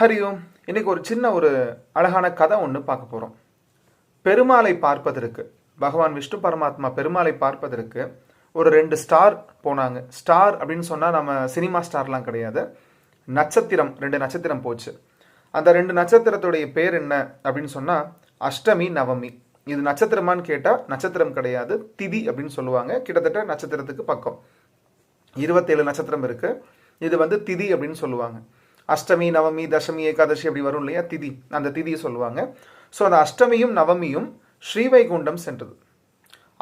ஹரி ஓம். இன்னைக்கு ஒரு சின்ன அழகான கதை ஒன்று பார்க்க போகிறோம். பெருமாளை பார்ப்பதற்கு பகவான் விஷ்ணு பரமாத்மா பெருமாளை பார்ப்பதற்கு ஒரு 2 ஸ்டார் போனாங்க. ஸ்டார் அப்படின்னு சொன்னால் நம்ம சினிமா ஸ்டார்லாம் கிடையாது. நட்சத்திரம் 2 நட்சத்திரம் போச்சு. அந்த 2 நட்சத்திரத்துடைய பேர் என்ன அப்படின்னு சொன்னால் அஷ்டமி நவமி. இது நட்சத்திரமான்னு கேட்டால் நட்சத்திரம் கிடையாது, திதி அப்படின்னு சொல்லுவாங்க. கிட்டத்தட்ட நட்சத்திரத்துக்கு பக்கம் 27 நட்சத்திரம் இருக்கு. இது திதி அப்படின்னு சொல்லுவாங்க. அஷ்டமி நவமி தசமி ஏகாதசி அப்படி வரும் இல்லையா, திதி, அந்த திதியை சொல்லுவாங்க. ஸோ அந்த அஷ்டமியும் நவமியும் ஸ்ரீவைகுண்டம் சென்றது.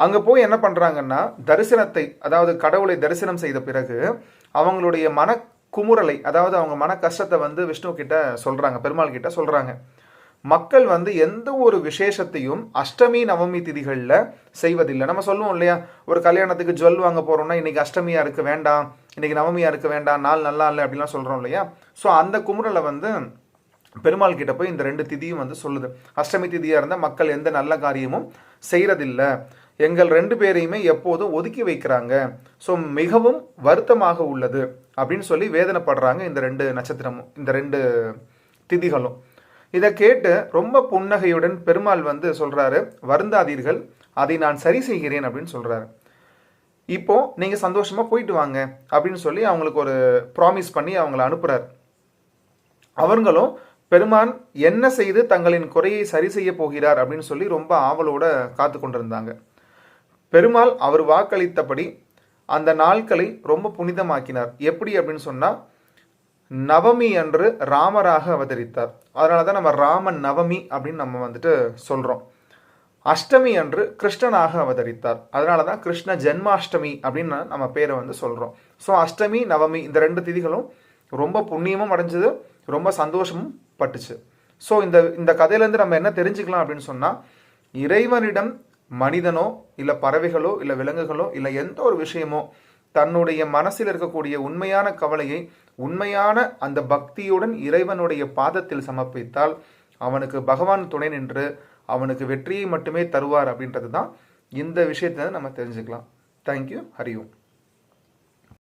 அங்கே போய் என்ன பண்ணுறாங்கன்னா தரிசனத்தை, அதாவது கடவுளை தரிசனம் செய்த பிறகு அவங்களுடைய மன குமுறலை, அதாவது அவங்க மன கஷ்டத்தை விஷ்ணு கிட்ட சொல்கிறாங்க, பெருமாள் கிட்ட சொல்கிறாங்க. மக்கள் எந்த ஒரு விசேஷத்தையும் அஷ்டமி நவமி திதிகளில் செய்வதில்லை. நம்ம சொல்லுவோம் இல்லையா, ஒரு கல்யாணத்துக்கு ஜுவல் வாங்க போகிறோம்னா இன்னைக்கு அஷ்டமியாக இருக்க வேண்டாம், இன்னைக்கு நவமியாக இருக்க வேண்டாம், நாள் நல்லா இல்லை அப்படிலாம் சொல்கிறோம் இல்லையா. ஸோ அந்த குமுறலை பெருமாள் கிட்ட போய் இந்த 2 திதியும் சொல்லுது. அஷ்டமி திதியாக இருந்தால் மக்கள் எந்த நல்ல காரியமும் செய்கிறதில்லை, எங்கள் 2 பேரையுமே எப்போதும் ஒதுக்கி வைக்கிறாங்க, ஸோ மிகவும் வருத்தமாக உள்ளது அப்படின்னு சொல்லி வேதனைப்படுறாங்க இந்த 2 நட்சத்திரமும், இந்த 2 திதிகளும். இதை கேட்டு ரொம்ப புன்னகையுடன் பெருமாள் சொல்றாரு, வருந்தாதீர்கள், அதை நான் சரி செய்கிறேன் அப்படின்னு சொல்றாரு. இப்போ நீங்க சந்தோஷமா போயிட்டு வாங்க அப்படின்னு சொல்லி அவங்களுக்கு ஒரு ப்ராமிஸ் பண்ணி அவங்களை அனுப்புறாரு. அவங்களும் பெருமான் என்ன செய்து தங்களின் குறையை சரி செய்ய போகிறார் அப்படின்னு சொல்லி ரொம்ப ஆவலோட காத்து கொண்டிருந்தாங்க. பெருமாள் அவர் வாக்களித்தபடி அந்த நாட்களை ரொம்ப புனிதமாக்கினார். எப்படி அப்படின்னு சொன்னா, நவமி அன்று ராமராக அவதரித்தார். அதனால தான் நம்ம ராமன் நவமி அப்படின்னு நம்ம சொல்றோம். அஷ்டமி அன்று கிருஷ்ணனாக அவதரித்தார். அதனால தான் கிருஷ்ண ஜென்மாஷ்டமி அப்படின்னு நம்ம பேரை சொல்றோம். ஸோ அஷ்டமி நவமி இந்த 2 திதிகளும் ரொம்ப புண்ணியமும் அடைஞ்சது, ரொம்ப சந்தோஷமும் பட்டுச்சு. ஸோ இந்த கதையிலேருந்து நம்ம என்ன தெரிஞ்சுக்கலாம் அப்படின்னு சொன்னா, இறைவனிடம் மனிதனோ இல்லை பறவைகளோ இல்லை விலங்குகளோ இல்லை எந்த ஒரு விஷயமோ தன்னுடைய மனசில் இருக்கக்கூடிய உண்மையான கவலையை உண்மையான அந்த பக்தியுடன் இறைவனுடைய பாதத்தில் சமர்ப்பித்தால் அவனுக்கு பகவான் துணை நின்று அவனுக்கு வெற்றியை மட்டுமே தருவார் அப்படின்றது தான் இந்த விஷயத்தை நம்ம தெரிஞ்சுக்கலாம். தேங்க்யூ. ஹரி ஓம்.